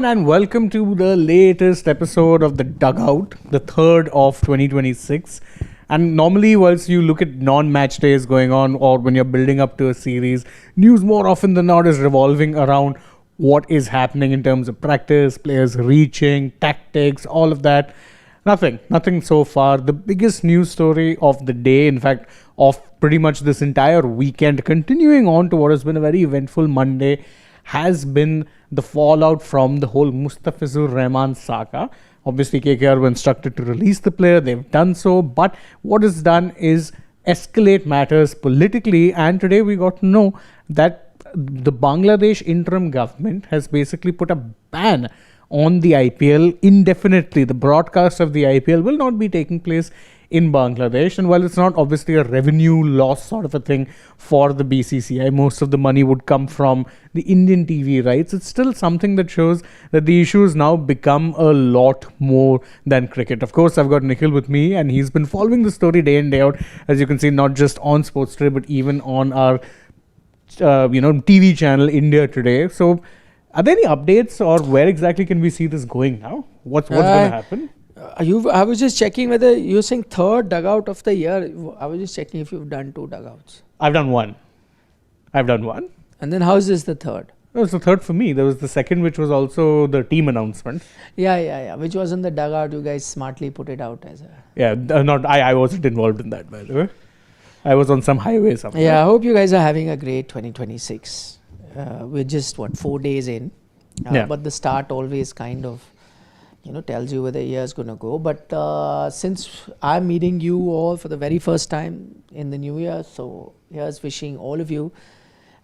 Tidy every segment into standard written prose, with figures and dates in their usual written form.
And welcome to the latest episode of the Dugout, the third of 2026. And normally, whilst you look at non-match days going on, or when you're building up to a series, news more often than not is revolving around what is happening in terms of practice, players reaching, tactics, all of that. Nothing so far. The biggest news story of the day, in fact, of pretty much this entire weekend, continuing on to what has been a very eventful Monday, has been the fallout from the whole Mustafizur Rahman saga. Obviously, KKR were instructed to release the player. They've done so. But what is done is escalate matters politically. And today we got to know that the Bangladesh interim government has basically put a ban on the IPL indefinitely. The broadcast of the IPL will not be taking place in Bangladesh. And while it's not obviously a revenue loss sort of a thing for the BCCI, most of the money would come from the Indian TV rights. It's still something that shows that the issue has now become a lot more than cricket. Of course, I've got Nikhil with me, and he's been following the story day in, day out, as you can see, not just on Sports Today, but even on our TV channel, India Today. So, are there any updates, or where exactly can we see this going now? What's going to happen? I was just checking whether you're saying third dugout of the year. I was just checking if you've done two dugouts. I've done one. And then how is this the third? No, it's the third for me. There was the second, which was also the team announcement. Yeah. Which was in the dugout. You guys smartly put it out as a... Yeah, I wasn't involved in that, by the way. I was on some highway somewhere. Yeah, I hope you guys are having a great 2026. We're just, 4 days in. But the start always kind of, tells you where the year is going to go. But since I'm meeting you all for the very first time in the new year, so here's wishing all of you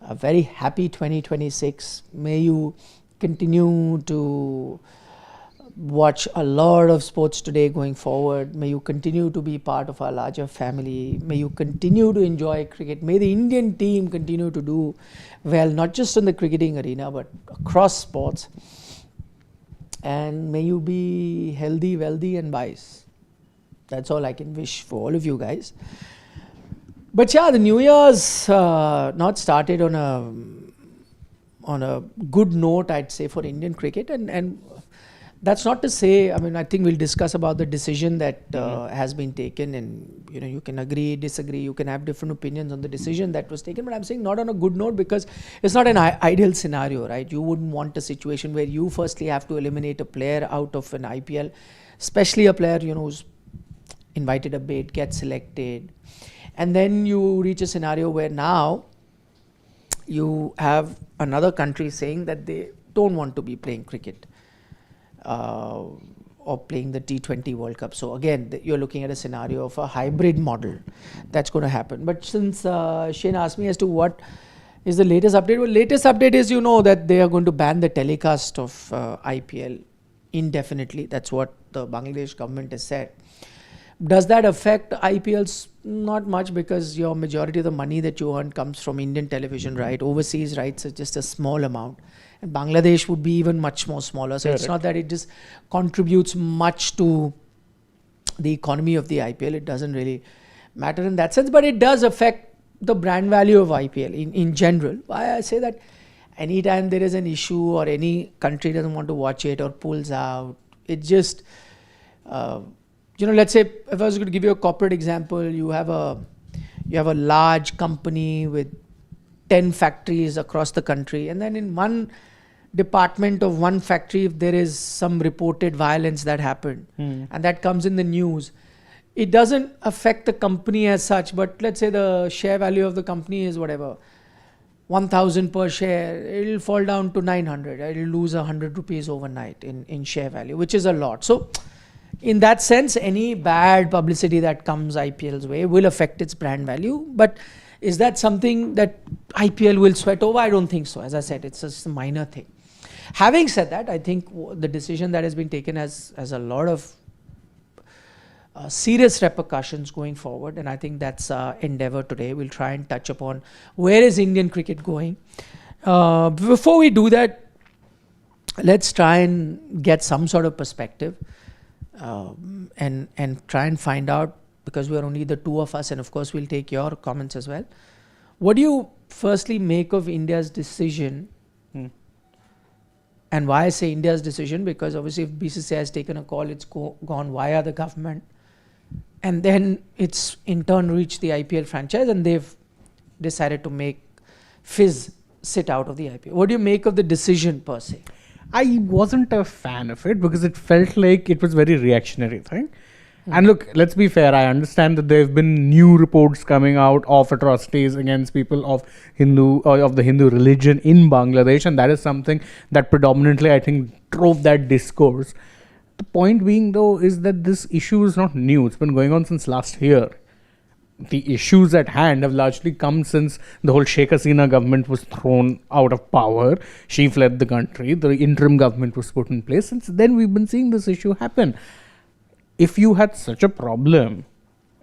a very happy 2026. May you continue to watch a lot of sports today going forward. May you continue to be part of our larger family. May you continue to enjoy cricket. May the Indian team continue to do well, not just in the cricketing arena, but across sports. And may you be healthy, wealthy, and wise. That's all I can wish for all of you guys. But yeah, the New Year's not started on a good note, I'd say, for Indian cricket. And that's not to say, I think we'll discuss about the decision that has been taken, and you can agree, disagree, you can have different opinions on the decision that was taken, but I'm saying not on a good note, because it's not an ideal scenario, right? You wouldn't want a situation where you firstly have to eliminate a player out of an IPL, especially a player who's invited a bid, gets selected, and then you reach a scenario where now you have another country saying that they don't want to be playing cricket. Or playing the T20 World Cup. So again, you're looking at a scenario of a hybrid model that's going to happen. But since Shane asked me as to what is the latest update, well, latest update is that they are going to ban the telecast of IPL indefinitely. That's what the Bangladesh government has said. Does that affect IPLs? Not much, because your majority of the money that you earn comes from Indian television, right? Overseas rights is just a small amount. And Bangladesh would be even much more smaller. So it's not that it just contributes much to the economy of the IPL. It doesn't really matter in that sense. But it does affect the brand value of IPL in general. Why I say that anytime there is an issue or any country doesn't want to watch it or pulls out, it just... let's say if I was going to give you a corporate example, you have a large company with 10 factories across the country, and then in one department of one factory, if there is some reported violence that happened and that comes in the news, it doesn't affect the company as such, but let's say the share value of the company is 1,000 per share, it'll fall down to 900. It'll lose 100 rupees overnight in share value, which is a lot. So in that sense, any bad publicity that comes IPL's way will affect its brand value. But is that something that IPL will sweat over? I don't think so. As I said, it's just a minor thing. Having said that, I think the decision that has been taken has a lot of serious repercussions going forward, and I think that's our endeavor today. We'll try and touch upon where is Indian cricket going. Before we do that, let's try and get some sort of perspective and try and find out, because we're only the two of us, and of course we'll take your comments as well. What do you firstly make of India's decision And why I say India's decision, because obviously if BCCI has taken a call, it's gone via the government. And then it's in turn reached the IPL franchise and they've decided to make Fizz sit out of the IPL. What do you make of the decision per se? I wasn't a fan of it because it felt like it was very reactionary thing. And look, let's be fair. I understand that there have been new reports coming out of atrocities against people of the Hindu religion in Bangladesh, and that is something that predominantly, I think, drove that discourse. The point being, though, is that this issue is not new. It's been going on since last year. The issues at hand have largely come since the whole Sheikh Hasina government was thrown out of power. She fled the country. The interim government was put in place. Since then, we've been seeing this issue happen. If you had such a problem,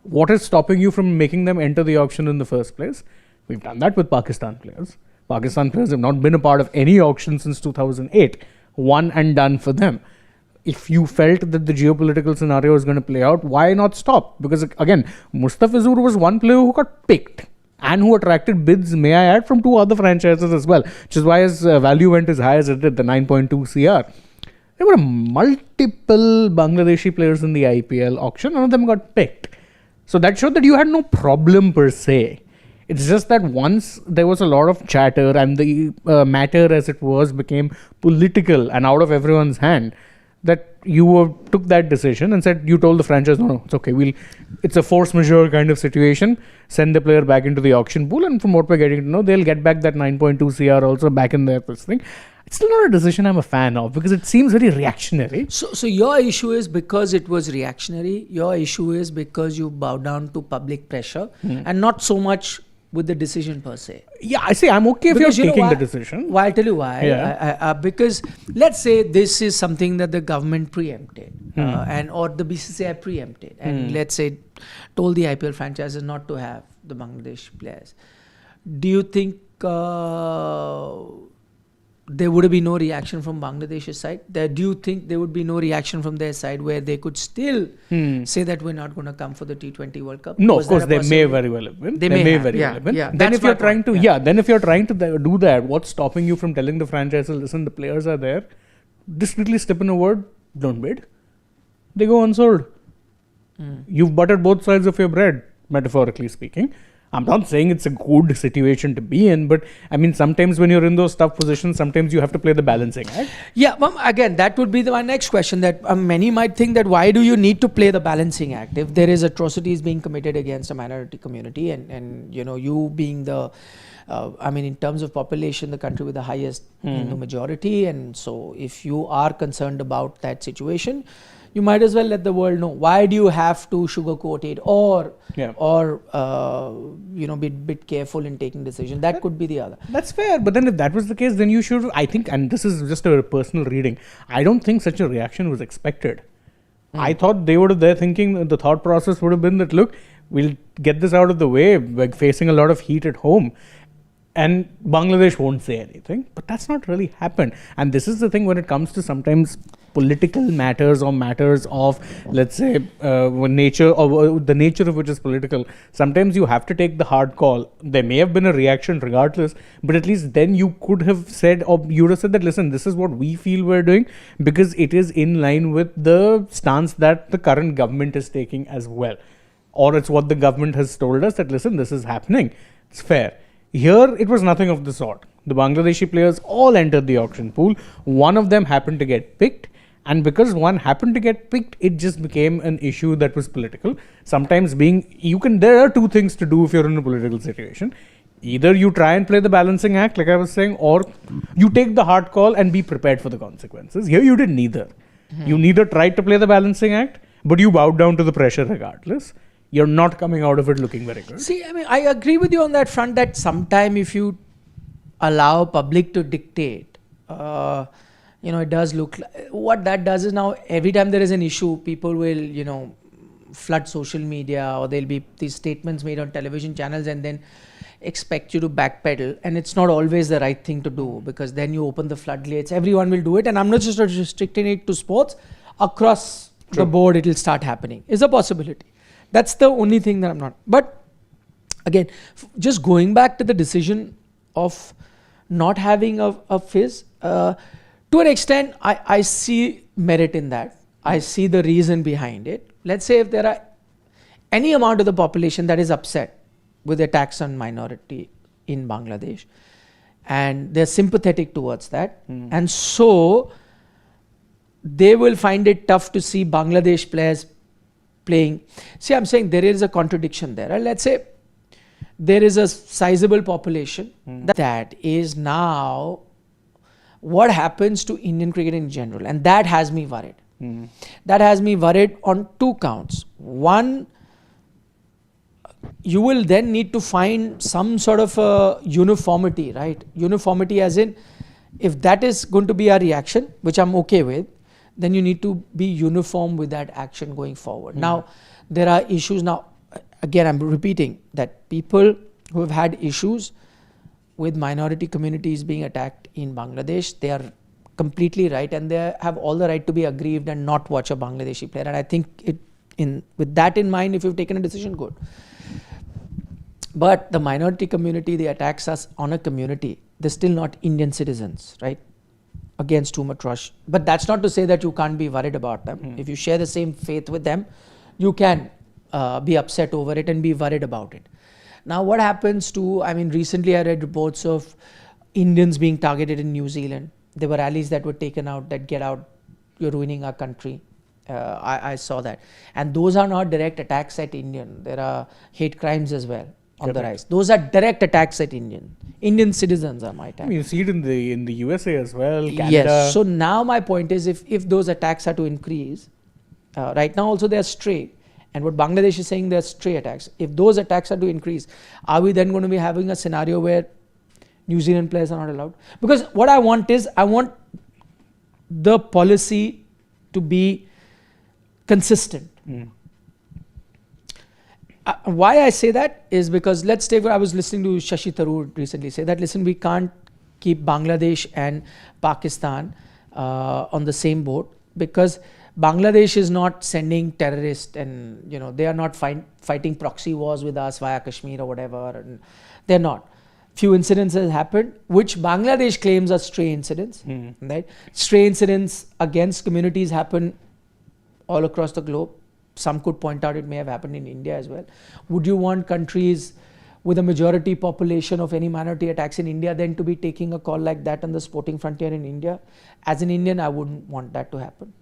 what is stopping you from making them enter the auction in the first place? We've done that with Pakistan players. Pakistan players have not been a part of any auction since 2008. One and done for them. If you felt that the geopolitical scenario was going to play out, why not stop? Because again, Mustafizur was one player who got picked and who attracted bids, may I add, from two other franchises as well, which is why his value went as high as it did, the 9.2 CR. There were multiple Bangladeshi players in the IPL auction. None of them got picked. So that showed that you had no problem per se. It's just that once there was a lot of chatter and the matter as it was became political and out of everyone's hand, that you took that decision and said, you told the franchise, no, it's okay. It's a force majeure kind of situation. Send the player back into the auction pool. And from what we're getting to know, they'll get back that 9.2 CR also back in their thing. It's still not a decision I'm a fan of because it seems very reactionary. So your issue is because it was reactionary. Your issue is because you bow down to public pressure and not so much with the decision per se. Yeah, I see. I'm okay if you're taking the decision. Why? I'll tell you why. Yeah. Because let's say this is something that the government preempted or the BCCI preempted and let's say told the IPL franchises not to have the Bangladesh players. Do you think there would be no reaction from Bangladesh's side? Do you think there would be no reaction from their side where they could still say that we're not going to come for the T20 World Cup? No, of course, they may very well have been. They may very well have been. Then if you're trying to do that, what's stopping you from telling the franchises, listen, the players are there, discreetly slip in a word, don't bid. They go unsold. You've buttered both sides of your bread, metaphorically speaking. I'm not saying it's a good situation to be in, but I mean, sometimes when you're in those tough positions, sometimes you have to play the balancing act. Yeah, again, that would be my next question, that many might think that why do you need to play the balancing act if there is atrocities being committed against a minority community and you know, you being the, in terms of population, the country with the highest Hindu majority, and so if you are concerned about that situation, you might as well let the world know. Why do you have to sugarcoat it or be a bit careful in taking decisions? That could be the other. That's fair. But then if that was the case, then you should, I think, and this is just a personal reading, I don't think such a reaction was expected. I thought they would have, their thinking, the thought process would have been that, look, we'll get this out of the way. We're facing a lot of heat at home. And Bangladesh won't say anything, but that's not really happened. And this is the thing when it comes to sometimes political matters or matters of, let's say, nature or the nature of which is political. Sometimes you have to take the hard call. There may have been a reaction regardless, but at least then you could have said, or you would have said that, listen, this is what we feel we're doing because it is in line with the stance that the current government is taking as well. Or it's what the government has told us that, listen, this is happening. It's fair. Here, it was nothing of the sort. The Bangladeshi players all entered the auction pool. One of them happened to get picked. And because one happened to get picked, it just became an issue that was political. Sometimes there are two things to do if you're in a political situation. Either you try and play the balancing act, like I was saying, or you take the hard call and be prepared for the consequences. Here, you did neither. You neither tried to play the balancing act, but you bowed down to the pressure regardless. You're not coming out of it looking very good. See, I agree with you on that front that sometime if you allow public to dictate, it does look like, what that does is now every time there is an issue, people will, flood social media or there'll be these statements made on television channels and then expect you to backpedal. And it's not always the right thing to do because then you open the floodgates, everyone will do it. And I'm not just restricting it to sports, across the board it will start happening. It's a possibility. That's the only thing that I'm not. But again, just going back to the decision of not having a Fizz, to To an extent, I see merit in that. I see the reason behind it. Let's say if there are any amount of the population that is upset with the attacks on minority in Bangladesh, and they're sympathetic towards that, and so they will find it tough to see Bangladesh players playing. See, I'm saying there is a contradiction there. Let's say there is a sizable population that is now, what happens to Indian cricket in general? And that has me worried. That has me worried on two counts. One, you will then need to find some sort of a uniformity, right? Uniformity as in, if that is going to be our reaction, which I'm okay with, then you need to be uniform with that action going forward. Now, there are issues. Now, again, I'm repeating that people who have had issues with minority communities being attacked in Bangladesh, they are completely right, and they have all the right to be aggrieved and not watch a Bangladeshi player. And I think with that in mind, if you've taken a decision, good. But the minority community, the attacks us on a community, they're still not Indian citizens, right? Against too much rush. But that's not to say that you can't be worried about them. If you share the same faith with them, you can be upset over it and be worried about it. Now, what happens to, recently I read reports of Indians being targeted in New Zealand. There were rallies that were taken out that get out, you're ruining our country. I saw that. And those are not direct attacks at Indian. There are hate crimes as well on the rise. Those are direct attacks at Indian citizens are my attack. You see it in the USA as well, Canada. Yes. So now my point is, if those attacks are to increase, right now also they are stray. And what Bangladesh is saying, they are stray attacks. If those attacks are to increase, are we then going to be having a scenario where New Zealand players are not allowed? Because what I want is, I want the policy to be consistent. Why I say that is because, let's take, I was listening to Shashi Tharoor recently say that, listen, we can't keep Bangladesh and Pakistan on the same boat, because Bangladesh is not sending terrorists, and they are not fighting proxy wars with us via Kashmir or whatever, and they're not. Few incidents have happened which Bangladesh claims are stray incidents, right? Stray incidents against communities happen all across the globe. Some could point out it may have happened in India as well. Would you want countries with a majority population of any minority attacks in India then to be taking a call like that on the sporting frontier in India? As an Indian, I wouldn't want that to happen.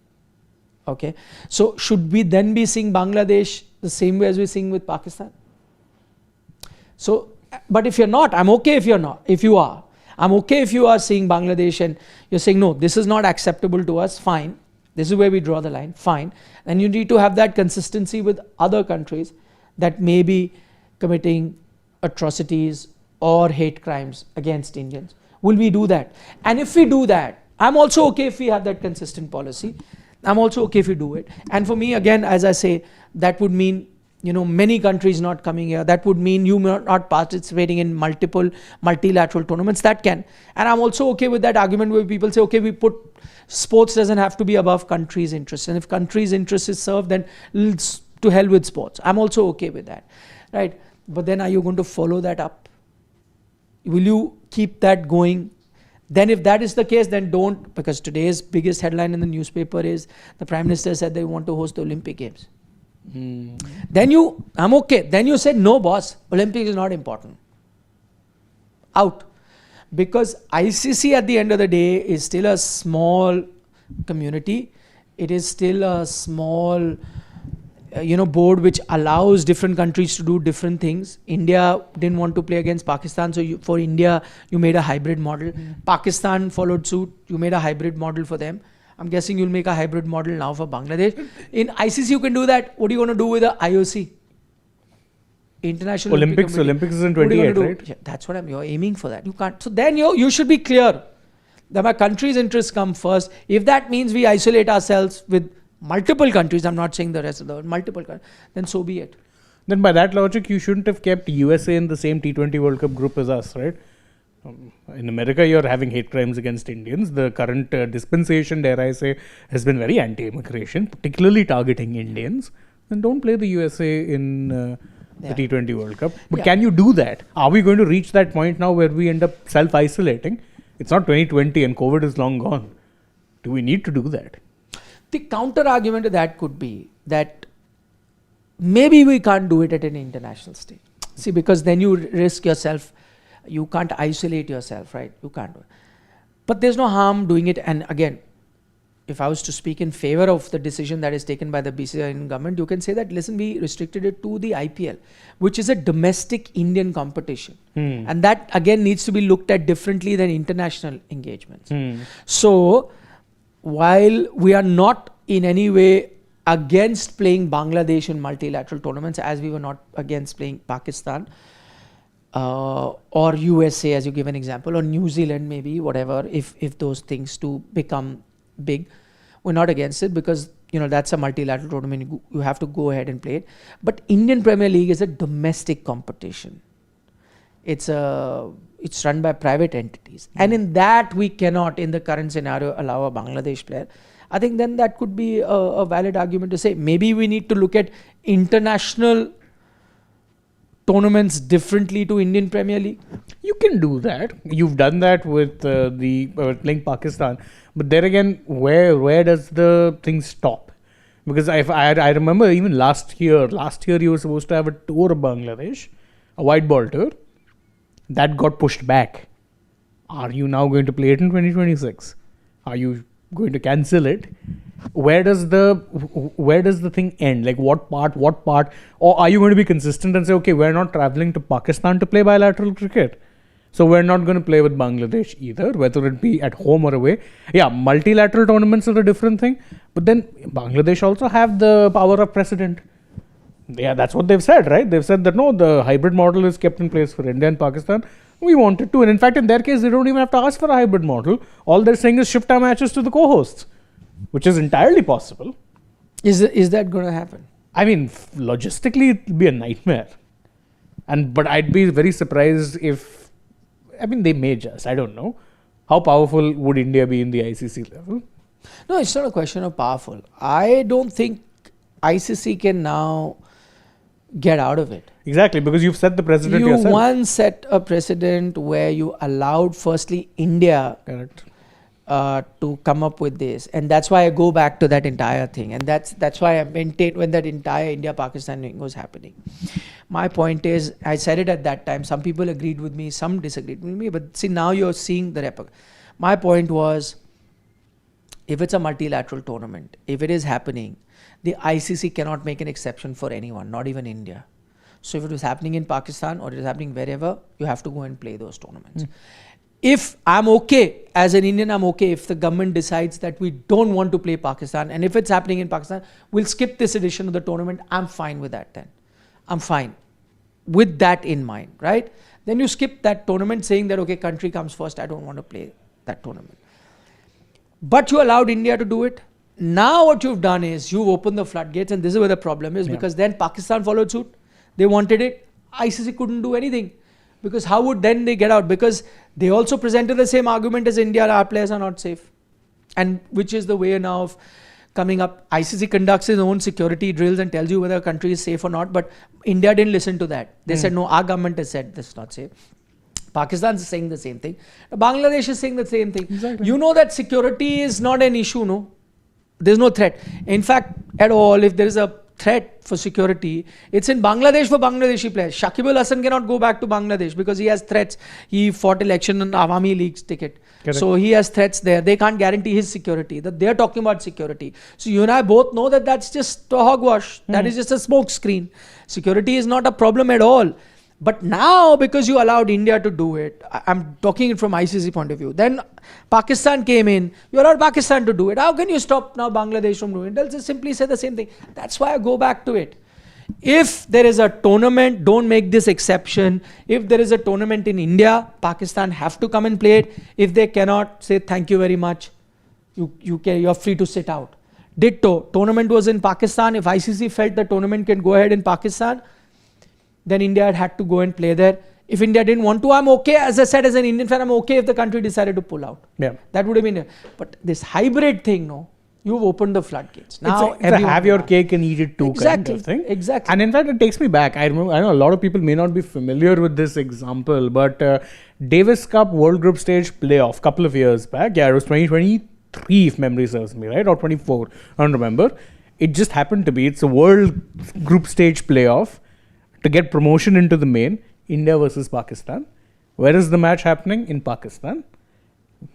Okay, so should we then be seeing Bangladesh the same way as we're seeing with Pakistan? So, but if you're not, I'm okay if you're not. If you are, I'm okay if you are seeing Bangladesh and you're saying, no, this is not acceptable to us, fine. This is where we draw the line, fine. And you need to have that consistency with other countries that may be committing atrocities or hate crimes against Indians. Will we do that? And if we do that, I'm also okay if we have that consistent policy. I'm also okay if we do it. And for me, again, as I say, that would mean, many countries not coming here. That would mean you not participating in multilateral tournaments. That can. And I'm also okay with that argument where people say, okay, sports doesn't have to be above countries' interests. And if countries' interest is served, then to hell with sports. I'm also okay with that, right? But then are you going to follow that up? Will you keep that going? Then if that is the case, then don't, because today's biggest headline in the newspaper is the Prime Minister said they want to host the Olympic Games. Then I'm okay. Then you said, no boss, Olympics is not important. Out. Because ICC at the end of the day is still a small community. It is still a small board which allows different countries to do different things. India didn't want to play against Pakistan, so for India, you made a hybrid model. Pakistan followed suit, you made a hybrid model for them. I'm guessing you'll make a hybrid model now for Bangladesh. In ICC, you can do that. What are you going to do with the IOC? International Olympics is in 28, right? Yeah, that's what you're aiming for that. You can't. So then you should be clear that my country's interests come first. If that means we isolate ourselves with multiple countries, I'm not saying the rest of the world, multiple countries, then so be it. Then by that logic, you shouldn't have kept USA in the same T20 World Cup group as us, right? In America, you're having hate crimes against Indians. The current dispensation, dare I say, has been very anti-immigration, particularly targeting Indians. Then don't play the USA in the T20 World Cup. But can you do that? Are we going to reach that point now where we end up self-isolating? It's not 2020 and COVID is long gone. Do we need to do that? The counter argument to that could be that maybe we can't do it at an international stage. See, because then you risk yourself, you can't isolate yourself, right? You can't do it. But there's no harm doing it. And again, if I was to speak in favor of the decision that is taken by the BCCI government, you can say that, listen, we restricted it to the IPL, which is a domestic Indian competition. And that again needs to be looked at differently than international engagements. So, while we are not in any way against playing Bangladesh in multilateral tournaments, as we were not against playing Pakistan or USA, as you give an example, or New Zealand maybe, whatever, if those things do become big, we're not against it, because that's a multilateral tournament. You have to go ahead and play it. But Indian Premier League is a domestic competition. It's run by private entities, and in that we cannot, in the current scenario, allow a Bangladesh player. I think then that could be a valid argument to say maybe we need to look at international tournaments differently to Indian Premier League. You can do that. You've done that with playing Pakistan, but there again, where does the thing stop? Because I remember even last year you were supposed to have a tour of Bangladesh, a white ball tour. That got pushed back. Are you now going to play it in 2026? Are you going to cancel it? Where does the thing end? Like what part? Or are you going to be consistent and say, okay, we're not traveling to Pakistan to play bilateral cricket, so we're not going to play with Bangladesh either, whether it be at home or away. Yeah, multilateral tournaments are a different thing, but then Bangladesh also have the power of precedent. Yeah, that's what they've said, right? They've said that no, the hybrid model is kept in place for India and Pakistan. We wanted to, and in fact, in their case, they don't even have to ask for a hybrid model. All they're saying is shift our matches to the co-hosts, which is entirely possible. Is that going to happen? I mean, logistically, it'll be a nightmare. But I'd be very surprised if, they may just, I don't know. How powerful would India be in the ICC level? No, it's not a question of powerful. I don't think ICC can now get out of it. Exactly, because you've set the precedent yourself. You once set a precedent where you allowed firstly India to come up with this, and that's why I go back to that entire thing, and that's why I maintained when that entire India-Pakistan thing was happening. My point is, I said it at that time, some people agreed with me, some disagreed with me, but see, now you're seeing the replica. My point was, if it's a multilateral tournament, if it is happening, the ICC cannot make an exception for anyone, not even India. So if it was happening in Pakistan or it is happening wherever, you have to go and play those tournaments. If I'm okay, as an Indian, I'm okay if the government decides that we don't want to play Pakistan, and if it's happening in Pakistan, we'll skip this edition of the tournament, I'm fine with that then. I'm fine with that in mind, right? Then you skip that tournament saying that, okay, country comes first, I don't want to play that tournament. But you allowed India to do it. Now what you've done is you've opened the floodgates, and this is where the problem is, because then Pakistan followed suit. They wanted it. ICC couldn't do anything, because how would then they get out? Because they also presented the same argument as India, our players are not safe, and which is the way now of coming up. ICC conducts its own security drills and tells you whether a country is safe or not, but India didn't listen to that. They said, no, our government has said this is not safe. Pakistan is saying the same thing. Bangladesh is saying the same thing. Exactly. You know that security is not an issue, no? There's no threat. In fact, at all, if there is a threat for security, it's in Bangladesh for Bangladeshi players. Shakib Al Hasan cannot go back to Bangladesh because he has threats. He fought election on Awami League's ticket. Correct. So he has threats there. They can't guarantee his security. That they're talking about security. So you and I both know that that's just a hogwash. That is just a smoke screen. Security is not a problem at all. But now, because you allowed India to do it, I'm talking it from ICC point of view, then Pakistan came in, you allowed Pakistan to do it. How can you stop now Bangladesh from doing it? They'll just simply say the same thing. That's why I go back to it. If there is a tournament, don't make this exception. If there is a tournament in India, Pakistan have to come and play it. If they cannot, say thank you very much. You're free to sit out. Ditto. Tournament was in Pakistan. If ICC felt the tournament can go ahead in Pakistan, then India had to go and play there. If India didn't want to, I'm okay. As I said, as an Indian fan, I'm okay if the country decided to pull out. Yeah. That would have been it. But this hybrid thing, no, you've opened the floodgates. Now it's a have your cake and eat it too kind of thing. Exactly. And in fact, it takes me back. I know a lot of people may not be familiar with this example, but Davis Cup World Group Stage playoff couple of years back. Yeah, it was 2020. 23, if memory serves me right, or 24. I don't remember. It just happened to be, it's a world group stage playoff to get promotion into the main, India versus Pakistan. Where is the match happening? In Pakistan.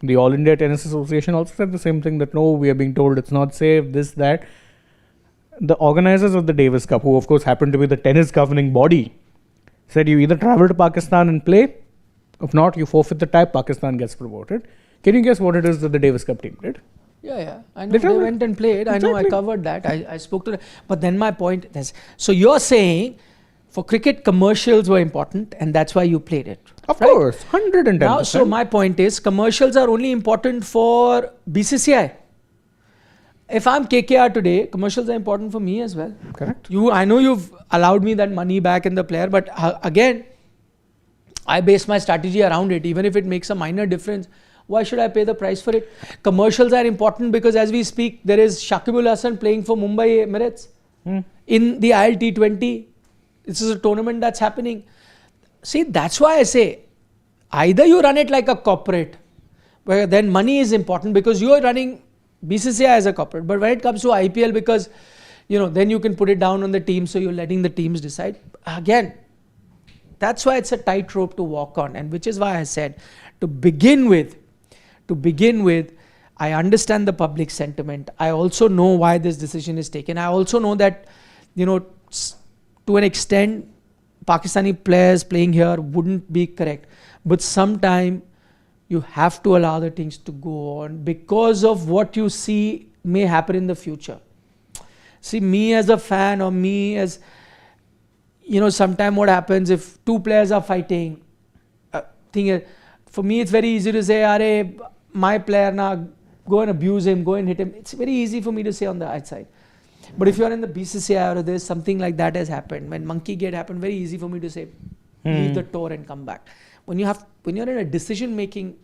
The All India Tennis Association also said the same thing, that no, we are being told it's not safe, this, that. The organizers of the Davis Cup, who of course happen to be the tennis governing body, said you either travel to Pakistan and play, if not, you forfeit the tie, Pakistan gets promoted. Can you guess what it is that the Davis Cup team did? Yeah. I know they went and played. Exactly. I know I covered that. I spoke to them. But then my point is, so you're saying for cricket, commercials were important and that's why you played it. Of course, 110%. Now, so my point is, commercials are only important for BCCI. If I'm KKR today, commercials are important for me as well. Correct. I know you've allowed me that money back in the player, but again, I base my strategy around it. Even if it makes a minor difference, why should I pay the price for it? Commercials are important because as we speak, there is Shakib Al Hasan playing for Mumbai Emirates in the ICC T20. This is a tournament that's happening. See, that's why I say, either you run it like a corporate, where then money is important because you are running BCCI as a corporate. But when it comes to IPL, because, then you can put it down on the team, so you're letting the teams decide. Again, that's why it's a tightrope to walk on, and which is why I said, to begin with, I understand the public sentiment. I also know why this decision is taken. I also know that, to an extent, Pakistani players playing here wouldn't be correct. But sometime you have to allow the things to go on because of what you see may happen in the future. See, me as a fan, or me as, sometime what happens if two players are fighting, for me it's very easy to say, Are, my player now, go and abuse him, go and hit him. It's very easy for me to say on the outside. But if you're in the BCCI or there's something like that has happened, when Monkey Gate happened, very easy for me to say, leave the tour and come back. When you're in a decision-making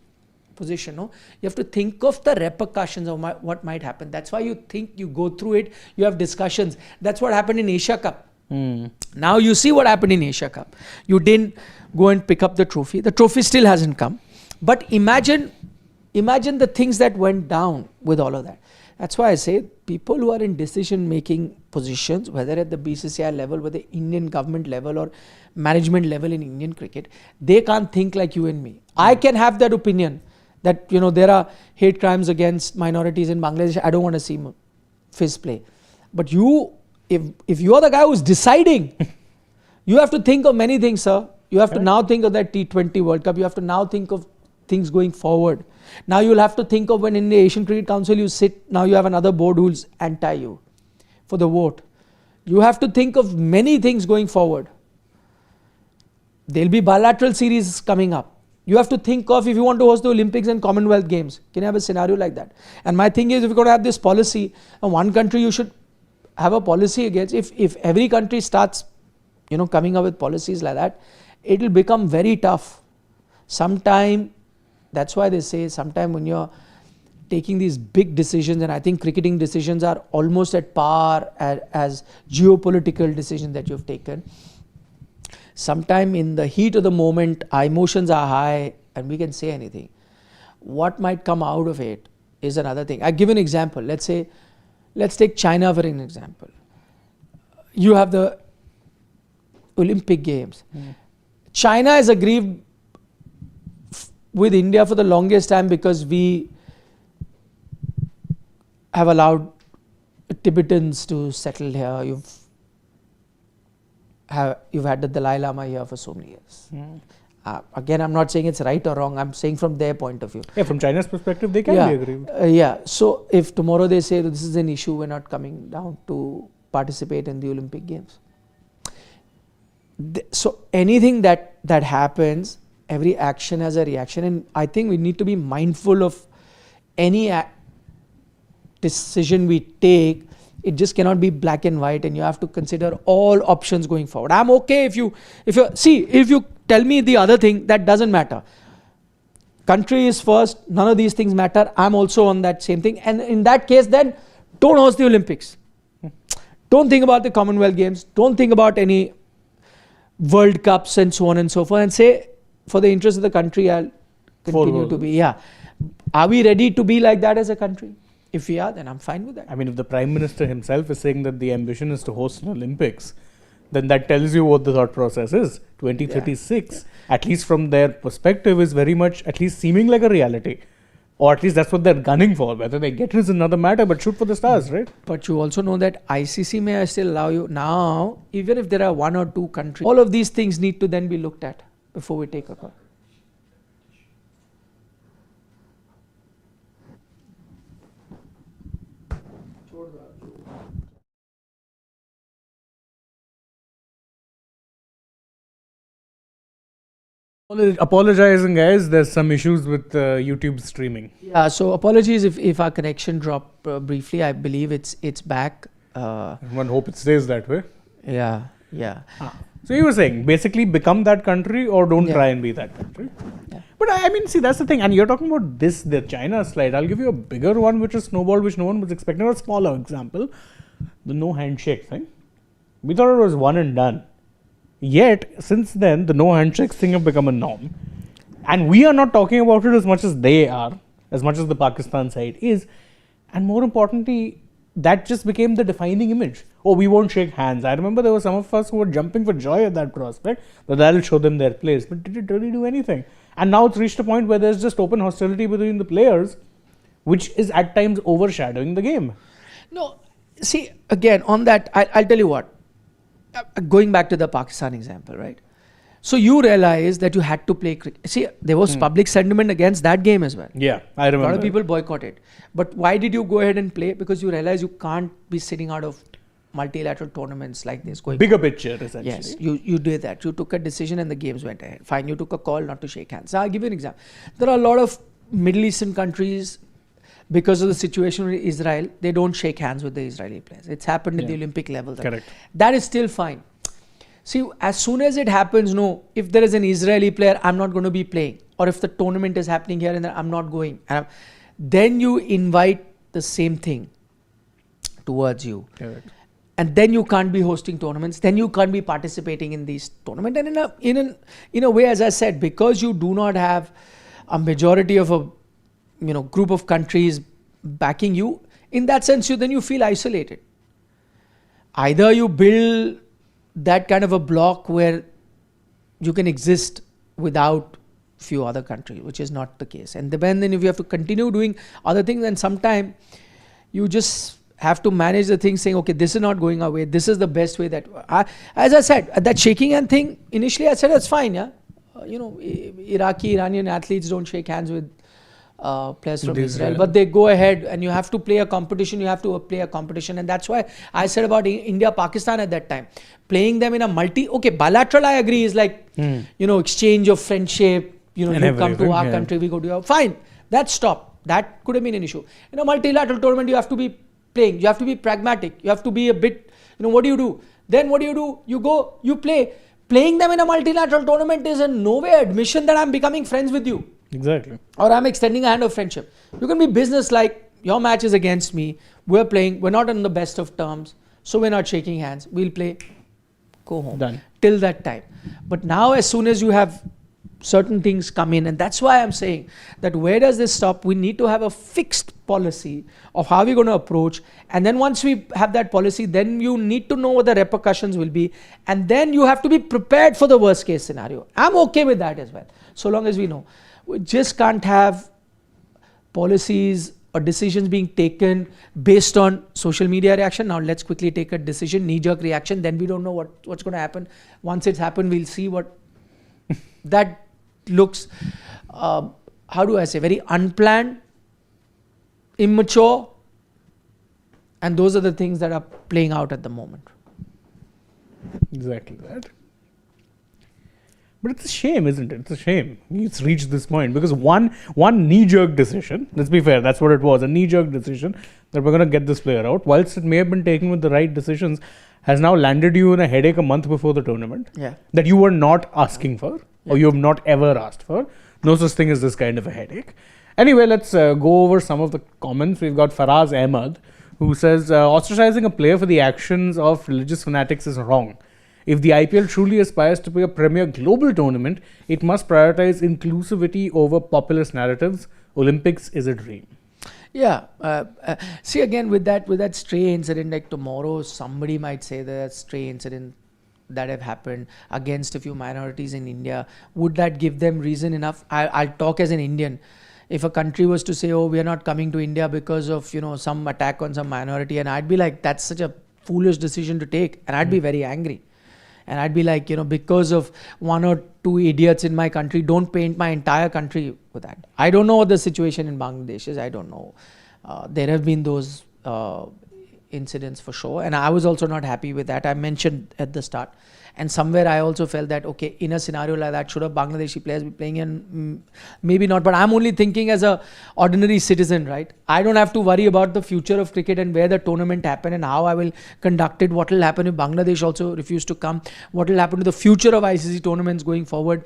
position, you have to think of the repercussions of what might happen. That's why you think, you go through it, you have discussions. That's what happened in Asia Cup. Now you see what happened in Asia Cup. You didn't go and pick up the trophy. The trophy still hasn't come. But imagine the things that went down with all of that. That's why I say people who are in decision-making positions, whether at the BCCI level, whether Indian government level or management level in Indian cricket, they can't think like you and me. I can have that opinion that, there are hate crimes against minorities in Bangladesh. I don't want to see Fizz play. But if you are the guy who's deciding, you have to think of many things, sir. You have to now think of that T20 World Cup. You have to now think of things going forward. Now you'll have to think of when in the Asian Cricket Council you sit, now you have another board who's anti you for the vote. You have to think of many things going forward. There'll be bilateral series coming up. You have to think of, if you want to host the Olympics and Commonwealth Games, can you have a scenario like that? And my thing is, if you're going to have this policy, one country you should have a policy against. If every country starts, coming up with policies like that, it'll become very tough. That's why they say sometime when you're taking these big decisions, and I think cricketing decisions are almost at par as geopolitical decisions that you've taken. Sometime in the heat of the moment, our emotions are high and we can say anything. What might come out of it is another thing. I give an example. Let's take China for an example. You have the Olympic Games. China has agreed with India for the longest time because we have allowed Tibetans to settle here. You've had the Dalai Lama here for so many years. Again, I'm not saying it's right or wrong. I'm saying from their point of view. Yeah, from China's perspective, they can be aggrieved. So if tomorrow they say this is an issue, we're not coming down to participate in the Olympic Games. So anything that happens, every action has a reaction, and I think we need to be mindful of any decision we take. It just cannot be black and white, and you have to consider all options going forward. I'm okay if you tell me the other thing, that doesn't matter. Country is first, none of these things matter. I'm also on that same thing, and in that case, then don't host the Olympics. Don't think about the Commonwealth Games. Don't think about any World Cups and so on and so forth, and say, for the interest of the country, I'll continue to be. Are we ready to be like that as a country? If we are, then I'm fine with that. I mean, if the Prime Minister himself is saying that the ambition is to host an Olympics, then that tells you what the thought process is. 2036, at least from their perspective, is very much at least seeming like a reality. Or at least that's what they're gunning for. Whether they get it is another matter, but shoot for the stars, right? But you also know that ICC may still allow you now, even if there are 1 or 2 countries, all of these things need to then be looked at before we take a call. Apologizing, guys. There's some issues with YouTube streaming. Yeah, so apologies if our connection dropped briefly. I believe it's back. One hope it stays that way. Yeah. So you were saying, basically become that country or don't Yeah. try and be that country. Yeah. But I mean, see, that's the thing. And you're talking about the China slide. I'll give you a bigger one, which is snowballed, which no one was expecting. A smaller example, the no handshake thing. We thought it was one and done. Yet, since then, the no handshakes thing have become a norm. And we are not talking about it as much as they are, as much as the Pakistan side is. And more importantly, that just became the defining image. Oh, we won't shake hands. I remember there were some of us who were jumping for joy at that prospect, that that'll show them their place. But did it really do anything? And now it's reached a point where there's just open hostility between the players, which is at times overshadowing the game. No, see, again, on that, I'll tell you what. Going back to the Pakistan example, right? So you realize that you had to play cricket. See, there was public sentiment against that game as well. Yeah, I remember. A lot of people boycotted. But why did you go ahead and play? Because you realize you can't be sitting out of multilateral tournaments like this. Bigger picture, essentially. Yes, you did that. You took a decision and the games went ahead. Fine, you took a call not to shake hands. So I'll give you an example. There are a lot of Middle Eastern countries, because of the situation with Israel, they don't shake hands with the Israeli players. It's happened at the Olympic level. Correct. That is still fine. See, as soon as it happens, no, if there is an Israeli player, I'm not going to be playing. Or if the tournament is happening here and there, I'm not going. Then you invite the same thing towards you. Correct. And then you can't be hosting tournaments. Then you can't be participating in these tournaments. And in a way, as I said, because you do not have a majority of a group of countries backing you, in that sense, then you feel isolated. Either you build that kind of a block where you can exist without few other countries, which is not the case. And then if you have to continue doing other things, then sometime you just have to manage the thing saying, okay, this is not going our way. This is the best way that, as I said, that shaking hand thing, initially I said, that's fine. Yeah, Iranian athletes don't shake hands with players from Israel, but they go ahead and you have to play a competition. And that's why I said about India, Pakistan at that time, playing them in a bilateral, I agree, is like, exchange of friendship, you come to our country, we go to your, fine, that stopped. That could have been an issue. In a multilateral tournament, you have to be playing, you have to be pragmatic, you have to be a bit, what do you do? Then what do? You go, you play. Playing them in a multilateral tournament is in no way admission that I'm becoming friends with you. Exactly. Or I'm extending a hand of friendship. You can be business like, your match is against me, we're playing, we're not on the best of terms, so we're not shaking hands, we'll play, go home. Done. Till that time. But now as soon as you have certain things come in, and that's why I'm saying that where does this stop? We need to have a fixed policy of how we're going to approach, and then once we have that policy, then you need to know what the repercussions will be, and then you have to be prepared for the worst case scenario. I'm okay with that as well, so long as we know. We just can't have policies or decisions being taken based on social media reaction. Now let's quickly take a decision, knee-jerk reaction, then we don't know what's going to happen. Once it's happened, we'll see what that looks, how do I say, very unplanned, immature, and those are the things that are playing out at the moment. Exactly that. But it's a shame, isn't it? It's a shame it's reached this point, because one knee-jerk decision, let's be fair, that's what it was, a knee-jerk decision that we're going to get this player out, whilst it may have been taken with the right decisions, has now landed you in a headache a month before the tournament that you were not asking for, or you have not ever asked for. No such thing as this kind of a headache. Anyway, let's go over some of the comments. We've got Faraz Ahmad, who says, ostracizing a player for the actions of religious fanatics is wrong. If the IPL truly aspires to be a premier global tournament, it must prioritize inclusivity over populist narratives Olympics is a dream. Yeah. See, again, with that stray incident, like tomorrow, somebody might say that stray incident that have happened against a few minorities in India, would that give them reason enough? I'll talk as an Indian. If a country was to say, oh, we are not coming to India because of, some attack on some minority, and I'd be like, that's such a foolish decision to take, and I'd be very angry. And I'd be like, because of one or two idiots in my country, don't paint my entire country with that. I don't know what the situation in Bangladesh is. I don't know. There have been those incidents for sure. And I was also not happy with that. I mentioned at the start. And somewhere I also felt that, okay, in a scenario like that, should a Bangladeshi players be playing in? Maybe not. But I'm only thinking as a ordinary citizen, right? I don't have to worry about the future of cricket and where the tournament happen and how I will conduct it. What will happen if Bangladesh also refuse to come? What will happen to the future of ICC tournaments going forward?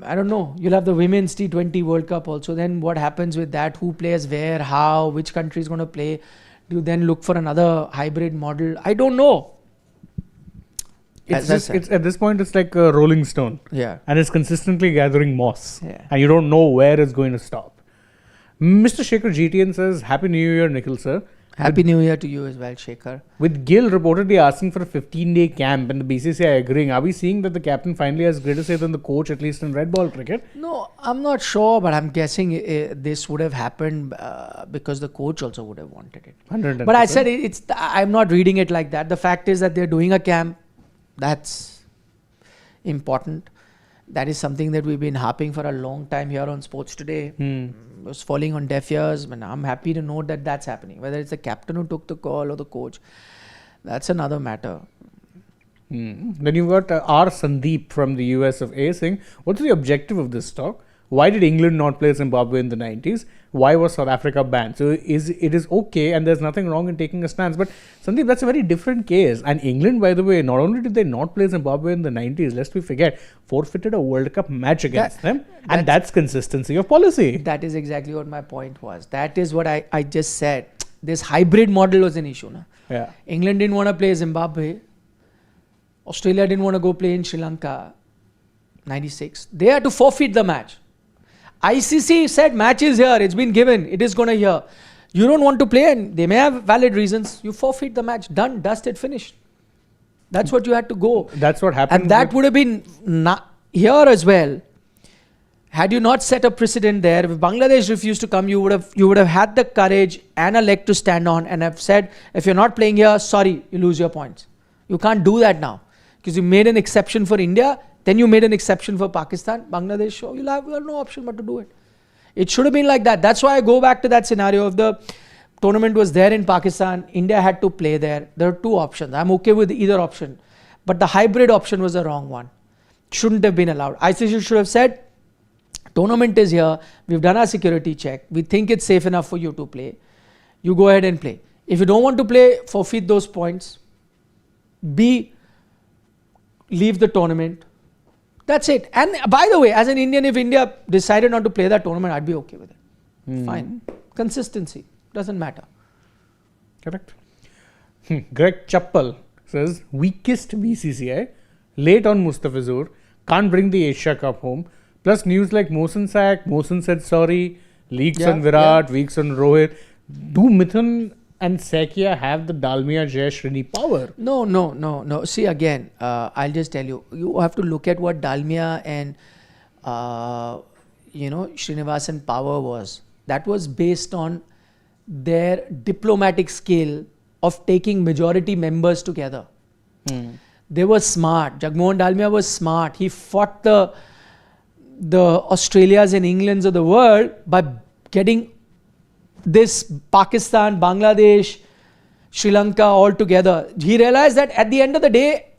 I don't know. You'll have the Women's T20 World Cup also. Then what happens with that? Who plays where? How? Which country is going to play? Do you then look for another hybrid model? I don't know. It's at this point, it's like a rolling stone. Yeah. And it's consistently gathering moss. Yeah. And you don't know where it's going to stop. Mr. Shekhar GTN says, Happy New Year, Nikhil sir. Happy New Year to you as well, Shekhar. With Gill reportedly asking for a 15-day camp and the BCCI agreeing, are we seeing that the captain finally has greater say than the coach, at least in red ball cricket? No, I'm not sure, but I'm guessing this would have happened because the coach also would have wanted it. 110%. But I said I'm not reading it like that. The fact is that they're doing a camp. That's important. That is something that we've been harping for a long time here on Sports Today. It was falling on deaf ears, and I'm happy to note that that's happening. Whether it's the captain who took the call or the coach, that's another matter. Then you've got R. Sandeep from the US of A saying, what's the objective of this talk? Why did England not play Zimbabwe in the 90s? Why was South Africa banned? So it is okay and there's nothing wrong in taking a stance. But Sandeep, that's a very different case. And England, by the way, not only did they not play Zimbabwe in the 90s, lest we forget, forfeited a World Cup match against them. And that's consistency of policy. That is exactly what my point was. That is what I just said. This hybrid model was an issue. Yeah. England didn't want to play Zimbabwe. Australia didn't want to go play in Sri Lanka. 96. They had to forfeit the match. ICC said match is here, it's been given, it is going to here. You don't want to play and they may have valid reasons, you forfeit the match, done, dusted, finished. That's what you had to go. That's what happened. And that would have been here as well. Had you not set a precedent there, if Bangladesh refused to come, you would have had the courage and a leg to stand on and have said, if you're not playing here, sorry, you lose your points. You can't do that now. Because you made an exception for India, then you made an exception for Pakistan, Bangladesh, so you have no option but to do it. It should have been like that. That's why I go back to that scenario of the tournament was there in Pakistan, India had to play there. There are two options. I'm okay with either option. But the hybrid option was the wrong one. Shouldn't have been allowed. ICC should have said, tournament is here, we've done our security check, we think it's safe enough for you to play. You go ahead and play. If you don't want to play, forfeit those points. B, leave the tournament. That's it. And by the way, as an Indian, if India decided not to play that tournament, I'd be okay with it. Fine. Consistency. Doesn't matter. Correct. Greg Chappal says, weakest BCCI, late on Mustafizur, can't bring the Asia Cup home. Plus news like Mohsin sacked, Mohsin said sorry, leaks on Virat, weeks on Rohit. Do Mithun and Sekia have the Dalmia Jai Shrini power? No. See, again, I'll just tell you, you have to look at what Dalmia and, Srinivasan power was. That was based on their diplomatic skill of taking majority members together. They were smart. Jagmohan Dalmia was smart. He fought the Australias and Englands of the world by getting this Pakistan, Bangladesh, Sri Lanka all together. He realized that at the end of the day,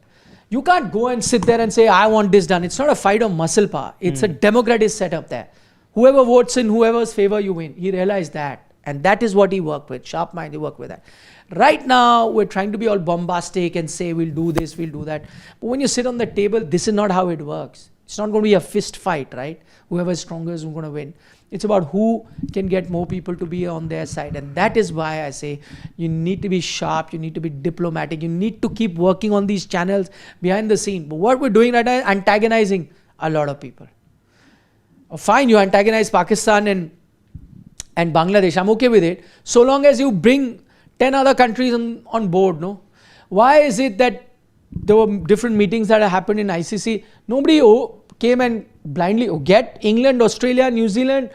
you can't go and sit there and say, I want this done. It's not a fight of muscle power. It's a democratic setup there. Whoever votes in whoever's favor, you win. He realized that. And that is what he worked with. Sharp mind, he worked with that. Right now, we're trying to be all bombastic and say, we'll do this, we'll do that. But when you sit on the table, this is not how it works. It's not going to be a fist fight, right? Whoever is stronger is going to win. It's about who can get more people to be on their side. And that is why I say you need to be sharp, you need to be diplomatic, you need to keep working on these channels behind the scene. But what we're doing right now is antagonizing a lot of people. Fine, you antagonize Pakistan and and Bangladesh, I'm okay with it, so long as you bring 10 other countries on board, no? Why is it that there were different meetings that happened in ICC? Nobody came and blindly get England, Australia, New Zealand,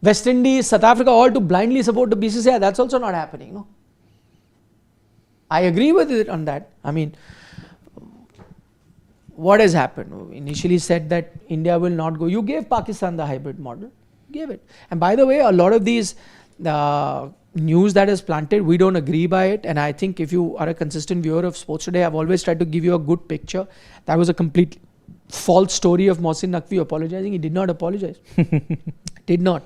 West Indies, South Africa all to blindly support the BCCI. That's also not happening, no? I agree with it on that. I mean, what has happened? Initially said that India will not go. You gave Pakistan the hybrid model. Gave it. And by the way, a lot of these news that is planted, we don't agree by it. And I think if you are a consistent viewer of Sports Today, I've always tried to give you a good picture. That was a complete false story of Mohsin Naqvi apologizing. He did not apologize. Did not.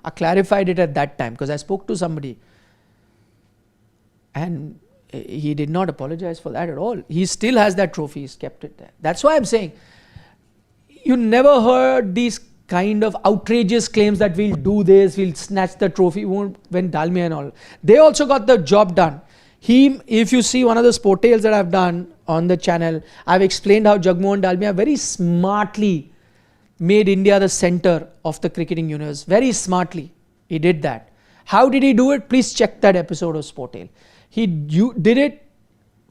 I clarified it at that time because I spoke to somebody. And he did not apologize for that at all. He still has that trophy. He's kept it there. That's why I'm saying, you never heard these kind of outrageous claims that we'll do this, we'll snatch the trophy, when Dalmia and all. They also got the job done. If you see one of the sport tales that I've done on the channel, I've explained how Jagmohan Dalmia very smartly made India the center of the cricketing universe. Very smartly. He did that. How did he do it? Please check that episode of Sport Tale. He did it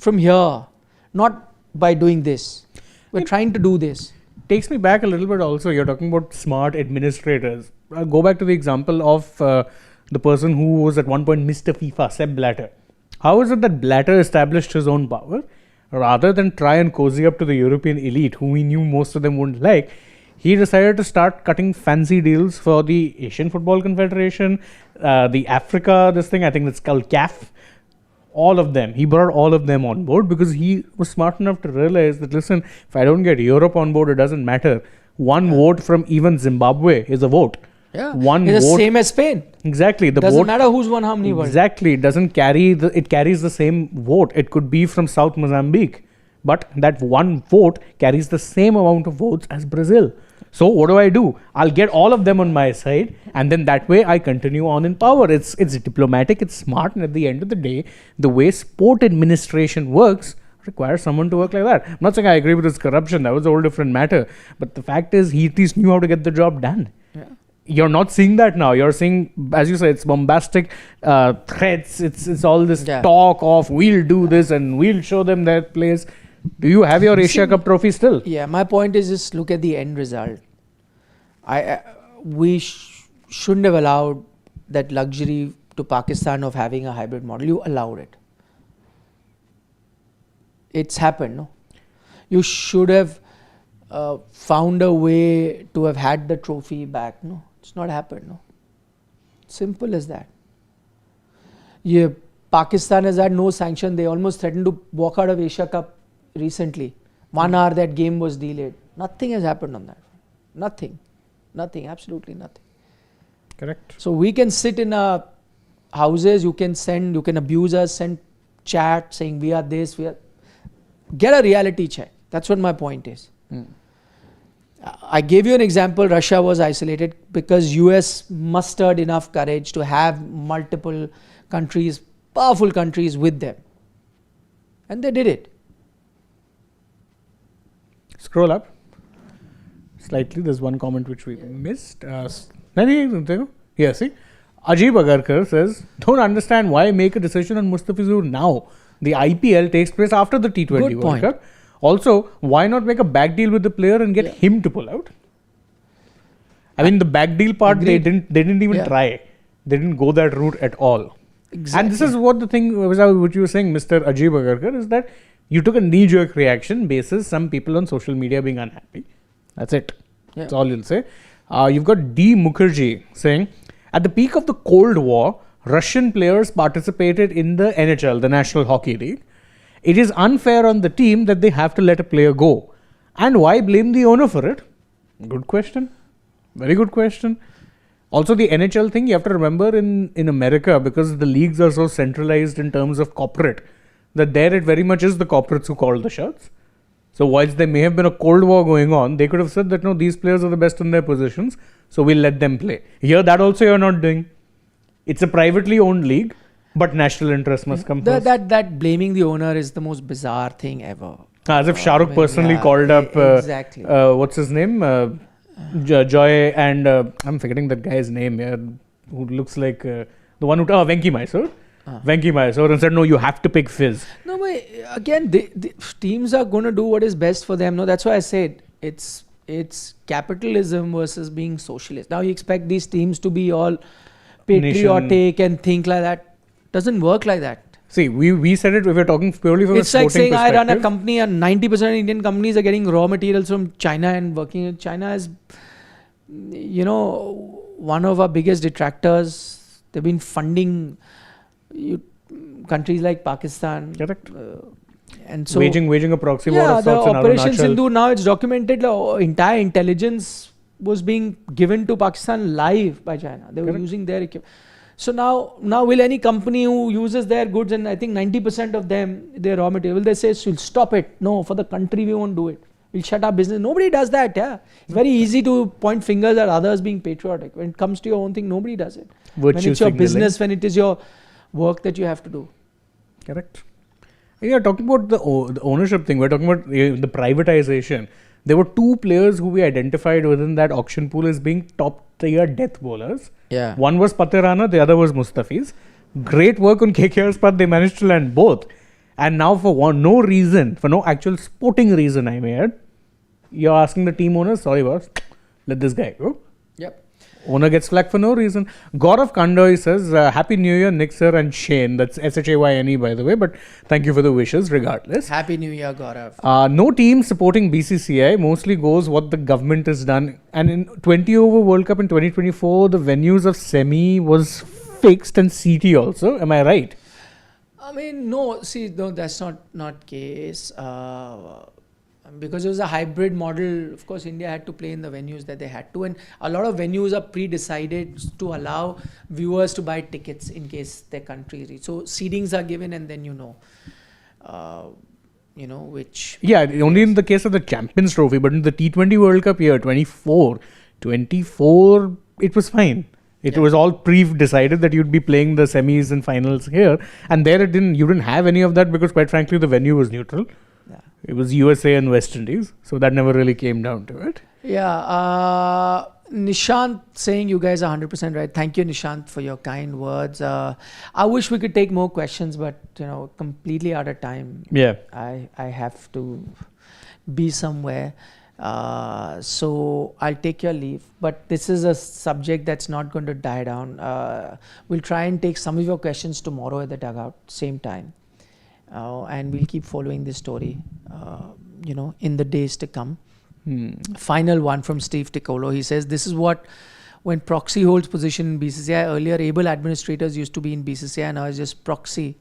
from here, not by doing this. We're trying to do this. Takes me back a little bit also. You're talking about smart administrators. I'll go back to the example of the person who was at one point Mr. FIFA, Sepp Blatter. How is it that Blatter established his own power? Rather than try and cozy up to the European elite, who he knew most of them wouldn't like, he decided to start cutting fancy deals for the Asian Football Confederation, the Africa, this thing, I think it's called CAF. All of them. He brought all of them on board because he was smart enough to realize that, listen, if I don't get Europe on board, it doesn't matter. One vote from even Zimbabwe is a vote. Yeah. One it's vote. The same as Spain. Exactly. The doesn't vote, matter who's won how many votes. Exactly. It doesn't carry it carries the same vote. It could be from South Mozambique. But that one vote carries the same amount of votes as Brazil. So what do? I'll get all of them on my side, and then that way I continue on in power. It's diplomatic, it's smart, and at the end of the day, the way sport administration works requires someone to work like that. I'm not saying I agree with his corruption, that was a whole different matter. But the fact is, he at least knew how to get the job done. Yeah. You're not seeing that now. You're seeing, as you say, it's bombastic threats. It's all this talk of we'll do this and we'll show them their place. Do you have your Asia Cup trophy still? Yeah, my point is just look at the end result. We shouldn't have allowed that luxury to Pakistan of having a hybrid model. You allowed it. It's happened, no? You should have found a way to have had the trophy back, no? It's not happened, no? Simple as that. Yeah, Pakistan has had no sanction. They almost threatened to walk out of Asia Cup recently. 1 hour that game was delayed. Nothing has happened on that. Nothing, absolutely nothing. Correct. So we can sit in our houses, you can abuse us, send chat saying we are this, get a reality check. That's what my point is. I gave you an example. Russia was isolated because US mustered enough courage to have multiple countries, powerful countries with them. And they did it. Scroll up slightly. There's one comment which we missed. Yeah, see. Ajib Agarkar says, don't understand why make a decision on Mustafizur now. The IPL takes place after the T20 World Cup. Also, why not make a back deal with the player and get him to pull out? I mean, the back deal part, they didn't even try. They didn't go that route at all. Exactly. And this is what the thing which you were saying, Mr. Ajib Agarkar, is that you took a knee-jerk reaction basis some people on social media being unhappy. That's it. Yeah. That's all you'll say. You've got D. Mukherjee saying, at the peak of the Cold War, Russian players participated in the NHL, the National Hockey League. It is unfair on the team that they have to let a player go. And why blame the owner for it? Good question. Very good question. Also, the NHL thing, you have to remember in America, because the leagues are so centralized in terms of corporate, that there it very much is the corporates who call the shots. So whilst there may have been a Cold War going on, they could have said that no, these players are the best in their positions, so we'll let them play. Here, that also you're not doing. It's a privately owned league, but national interest must come first. That blaming the owner is the most bizarre thing ever. As if Shah Rukh personally called up, what's his name? Joy and, I'm forgetting that guy's name. who looks like the one who Venki Mysore. Venki Mysore and said, no, you have to pick Fizz. No, but again, the teams are going to do what is best for them. No, that's why I said it's capitalism versus being socialist. Now you expect these teams to be all patriotic and think like that. Doesn't work like that. See, we said it, if we're talking purely from it's a sporting like saying I run a perspective. company and 90% of Indian companies are getting raw materials from China and working in China is, one of our biggest detractors. They've been funding countries like Pakistan. Correct. And so waging a proxy war of the sorts in Operation Arunachal. Sindhu, now it's documented, entire intelligence was being given to Pakistan live by China. They were using their equipment. So now will any company who uses their goods, and I think 90% of them, their raw material, will they say, we'll stop it? No, for the country we won't do it. We'll shut our business. Nobody does that. Yeah, it's very easy to point fingers at others being patriotic. When it comes to your own thing, nobody does it. When it's your business, when it is your work that you have to do. Correct. Yeah, talking about the ownership thing, we're talking about the privatization. There were two players who we identified within that auction pool as being top tier death bowlers. Yeah. One was Patirana, the other was Mustafiz. Great work on KKR's part, they managed to land both. And now for no actual sporting reason, I may add, you're asking the team owners, sorry boss, let this guy go. Yep. Owner gets flack for no reason. Gaurav Kandoi says, Happy New Year, Nick sir and Shane. That's SHAYNE, by the way, but thank you for the wishes regardless. Happy New Year, Gaurav. No team supporting BCCI, mostly goes what the government has done. And in 20 over World Cup in 2024, the venues of semi was fixed and CT also. Am I right? I mean, no, that's not case. Because it was a hybrid model, of course, India had to play in the venues that they had to. And a lot of venues are pre-decided to allow viewers to buy tickets in case their country reach. So seedings are given and then which... Yeah, only in the case of the Champions Trophy, but in the T20 World Cup year, 24, it was fine. It was all pre-decided that you'd be playing the semis and finals here. And there you didn't have any of that because quite frankly, the venue was neutral. Yeah. It was USA and West Indies. So that never really came down to it. Yeah. Nishant saying you guys are 100% right. Thank you, Nishant, for your kind words. I wish we could take more questions, but, completely out of time. Yeah. I have to be somewhere. So I'll take your leave, but this is a subject that's not going to die down. We'll try and take some of your questions tomorrow at the Dugout, same time. And we'll keep following this story, in the days to come. Final one from Steve Ticolo. He says, this is what, when proxy holds position in BCCI, earlier able administrators used to be in BCCI, now it's just proxy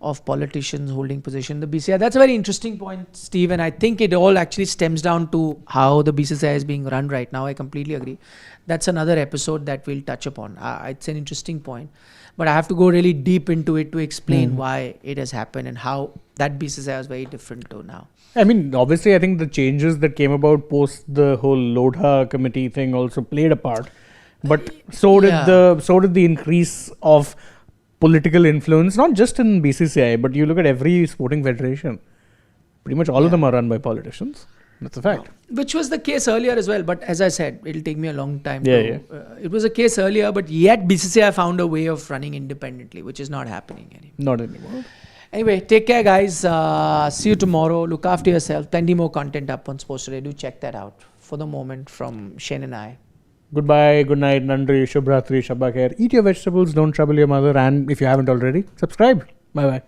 of politicians holding position in the BCCI. That's a very interesting point, Steve, and I think it all actually stems down to how the BCCI is being run right now. I completely agree. That's another episode that we'll touch upon. It's an interesting point, but I have to go really deep into it to explain why it has happened and how that BCCI is very different to now. I mean, obviously, I think the changes that came about post the whole Lodha committee thing also played a part, but so did the increase of political influence, not just in BCCI, but you look at every sporting federation. Pretty much all of them are run by politicians. That's a fact. Which was the case earlier as well, but as I said, it'll take me a long time. It was a case earlier, but yet BCCI found a way of running independently, which is not happening anymore. Not anymore. Anyway, take care, guys. See you tomorrow. Look after yourself. Plenty more content up on Sports Today. Do check that out. For the moment, from Shane and I. Goodbye, good night, Nandri, Shubhratri, Shabba Khair. Eat your vegetables, don't trouble your mother, and if you haven't already, subscribe. Bye-bye.